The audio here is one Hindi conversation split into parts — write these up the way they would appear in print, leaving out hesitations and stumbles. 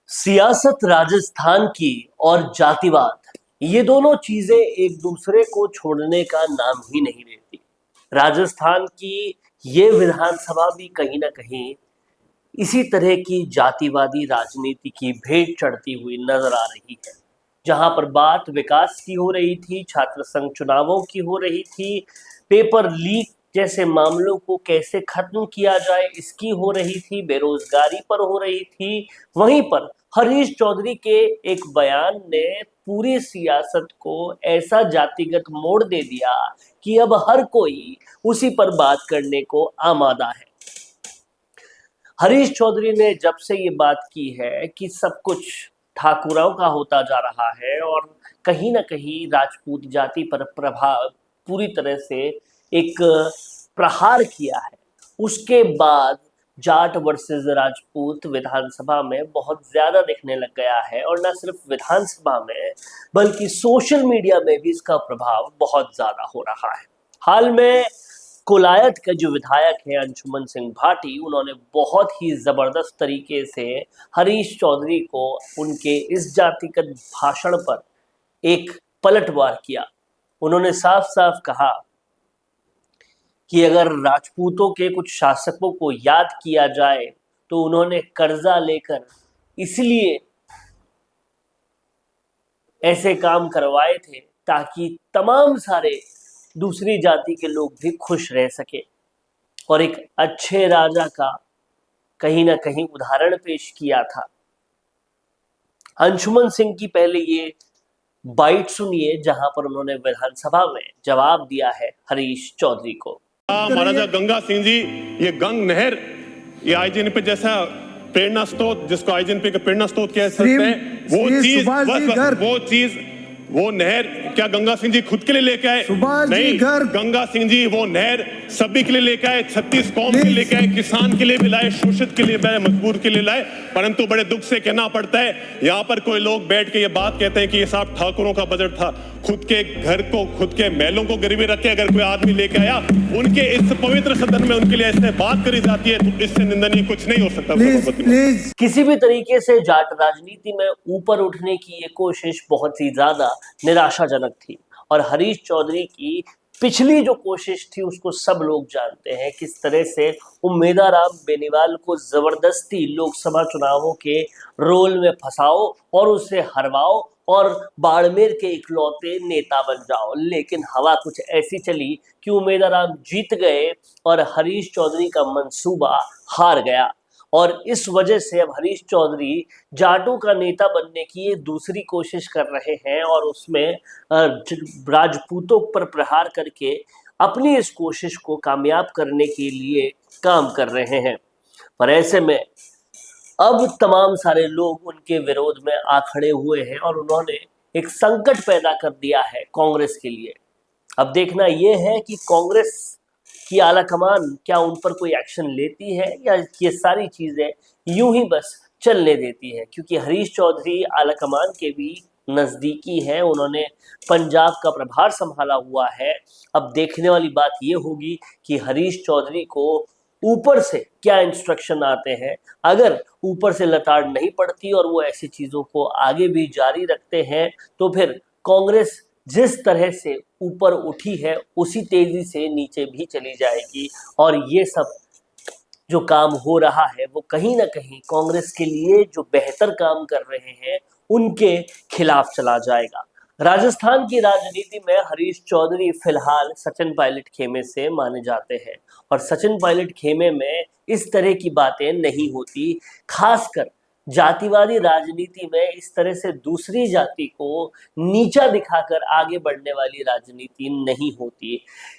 सियासत राजस्थान की और जातिवाद, ये दोनों चीजें एक दूसरे को छोड़ने का नाम ही नहीं लेती। राजस्थान की ये विधानसभा भी कहीं ना कहीं इसी तरह की जातिवादी राजनीति की भेंट चढ़ती हुई नजर आ रही है। जहां पर बात विकास की हो रही थी, छात्र संघ चुनावों की हो रही थी, पेपर लीक जैसे मामलों को कैसे खत्म किया जाए इसकी हो रही थी, बेरोजगारी पर हो रही थी, वहीं पर हरीश चौधरी के एक बयान ने पूरी सियासत को ऐसा जातिगत मोड़ दे दिया कि अब हर कोई उसी पर बात करने को आमादा है। हरीश चौधरी ने जब से ये बात की है कि सब कुछ ठाकुरों का होता जा रहा है और कहीं ना कहीं राजपूत जाति पर प्रभाव पूरी तरह से एक प्रहार किया है, उसके बाद जाट वर्सेस राजपूत विधानसभा में बहुत ज्यादा दिखने लग गया है। और न सिर्फ विधानसभा में बल्कि सोशल मीडिया में भी इसका प्रभाव बहुत ज्यादा हो रहा है। हाल में कोलायत के जो विधायक हैं अंशुमन सिंह भाटी, उन्होंने बहुत ही जबरदस्त तरीके से हरीश चौधरी को उनके इस जातिगत भाषण पर एक पलटवार किया। उन्होंने साफ साफ कहा कि अगर राजपूतों के कुछ शासकों को याद किया जाए तो उन्होंने कर्जा लेकर इसलिए ऐसे काम करवाए थे ताकि तमाम सारे दूसरी जाति के लोग भी खुश रह सके। और एक अच्छे राजा का कहीं ना कहीं उदाहरण पेश किया था। अंशुमन सिंह की पहले ये बाइट सुनिए जहां पर उन्होंने विधानसभा में जवाब दिया है हरीश चौधरी को। महाराजा गंगा सिंह जी, ये गंग नहर, ये आईजीएनपी जैसा प्रेरणा स्रोत, जिसको आईजीएनपी का प्रेरणा स्रोत कह सकते हैं, वो नहर क्या गंगा सिंह जी खुद के लिए लेके आए? नहीं, गंगा सिंह जी वो नहर सभी के लिए लेके आए, 36 कौम के लिए लेके आए, किसान के लिए भी लाए, शोषित के लिए लाए, मजबूर के लिए लाए। परंतु बड़े दुख से कहना पड़ता है, यहाँ पर कोई लोग बैठ के ये बात कहते हैं कि ये साहब ठाकुरों का बजट था। खुद के घर को, खुद के महलों को गिरवी रख के अगर कोई आदमी लेके आया, उनके इस पवित्र सदन में उनके लिए ऐसे बात करी जाती है, तो इससे निंदनीय कुछ नहीं हो सकता। किसी भी तरीके से जाट राजनीति में ऊपर उठने की ये कोशिश बहुत ही ज्यादा निराशाजनक थी। और हरीश चौधरी की पिछली जो कोशिश थी उसको सब लोग जानते हैं, किस तरह से उम्मेदाराम बेनीवाल को जबरदस्ती लोकसभा चुनावों के रोल में फंसाओ और उसे हरवाओ और बाड़मेर के इकलौते नेता बन जाओ। लेकिन हवा कुछ ऐसी चली कि उम्मेदाराम जीत गए और हरीश चौधरी का मंसूबा हार गया। और इस वजह से अब हरीश चौधरी जाटों का नेता बनने की ये दूसरी कोशिश कर रहे हैं और उसमें राजपूतों पर प्रहार करके अपनी इस कोशिश को कामयाब करने के लिए काम कर रहे हैं। पर ऐसे में अब तमाम सारे लोग उनके विरोध में आ खड़े हुए हैं और उन्होंने एक संकट पैदा कर दिया है कांग्रेस के लिए। अब देखना यह है कि कांग्रेस की आलाकमान क्या उन पर कोई एक्शन लेती है या ये सारी चीजें यूं ही बस चलने देती है, क्योंकि हरीश चौधरी आलाकमान के भी नजदीकी है, उन्होंने पंजाब का प्रभार संभाला हुआ है। अब देखने वाली बात ये होगी कि हरीश चौधरी को ऊपर से क्या इंस्ट्रक्शन आते हैं। अगर ऊपर से लताड़ नहीं पड़ती और वो ऐसी चीजों को आगे भी जारी रखते हैं तो फिर कांग्रेस जिस तरह से ऊपर उठी है उसी तेजी से नीचे भी चली जाएगी। और ये सब जो काम हो रहा है वो कहीं ना कहीं कांग्रेस के लिए जो बेहतर काम कर रहे हैं उनके खिलाफ चला जाएगा। राजस्थान की राजनीति में हरीश चौधरी फिलहाल सचिन पायलट खेमे से माने जाते हैं और सचिन पायलट खेमे में इस तरह की बातें नहीं होती। खासकर जातिवादी राजनीति में इस तरह से दूसरी जाति को नीचा दिखाकर आगे बढ़ने वाली राजनीति नहीं होती।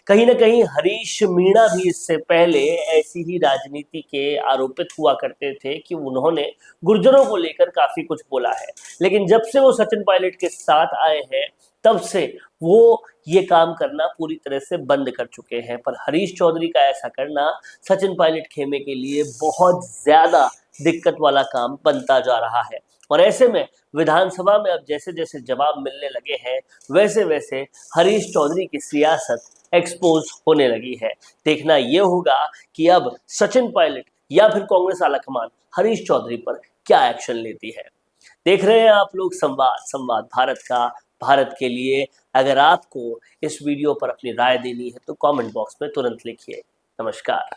कहीं ना कहीं हरीश मीणा भी इससे पहले ऐसी ही राजनीति के आरोपित हुआ करते थे कि उन्होंने गुर्जरों को लेकर काफी कुछ बोला है, लेकिन जब से वो सचिन पायलट के साथ आए हैं तब से वो ये काम करना पूरी तरह से बंद कर चुके हैं। पर हरीश चौधरी का ऐसा करना सचिन पायलट खेमे के लिए बहुत ज्यादा दिक्कत वाला काम बनता जा रहा है। और ऐसे में विधानसभा में अब जैसे जैसे जवाब मिलने लगे हैं वैसे वैसे हरीश चौधरी की सियासत एक्सपोज होने लगी है। देखना यह होगा कि अब सचिन पायलट या फिर कांग्रेस आलाकमान हरीश चौधरी पर क्या एक्शन लेती है। देख रहे हैं आप लोग संवाद भारत का, भारत के लिए। अगर आपको इस वीडियो पर अपनी राय देनी है तो कमेंट बॉक्स में तुरंत लिखिए। नमस्कार।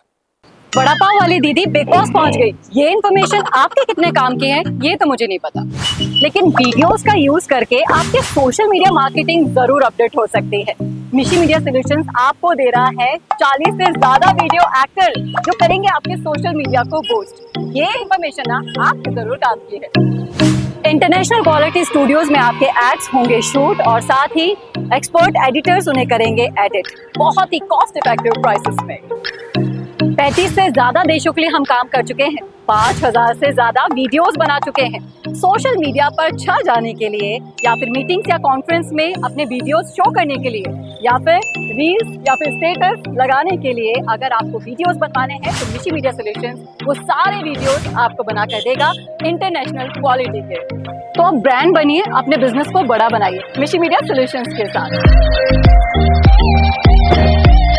बड़ा पाव वाली दीदी बिग बॉस पहुंच गई। ये इन्फॉर्मेशन आपके कितने काम की है ये तो मुझे नहीं पता, लेकिन वीडियोस का यूज करके आपके सोशल मीडिया मार्केटिंग जरूर अपडेट हो सकती है। मिशी मीडिया सॉल्यूशंस आपको दे रहा है 40 से ज्यादा वीडियो एक्टर जो करेंगे आपके सोशल मीडिया को बूस्ट। ये इन्फॉर्मेशन ना आपके जरूर काम की है। इंटरनेशनल क्वालिटी स्टूडियोज में आपके एड्स होंगे शूट और साथ ही एक्सपर्ट एडिटर्स उन्हें करेंगे एडिट बहुत ही कॉस्ट इफेक्टिव प्राइसेस में। 35 से ज्यादा देशों के लिए हम काम कर चुके हैं, 5000 से ज्यादा वीडियोस बना चुके हैं। सोशल मीडिया पर छा जाने के लिए या फिर मीटिंग्स या कॉन्फ्रेंस में अपने वीडियोस शो करने के लिए या फिर रील्स या फिर स्टेटस लगाने के लिए अगर आपको वीडियोस बनवाने हैं तो मिशी मीडिया सॉल्यूशंस वो सारे वीडियोस आपको बना कर देगा इंटरनेशनल क्वालिटी के। तो आप ब्रांड बनिए, अपने बिजनेस को बड़ा बनाइए मिशी मीडिया सॉल्यूशंस के साथ।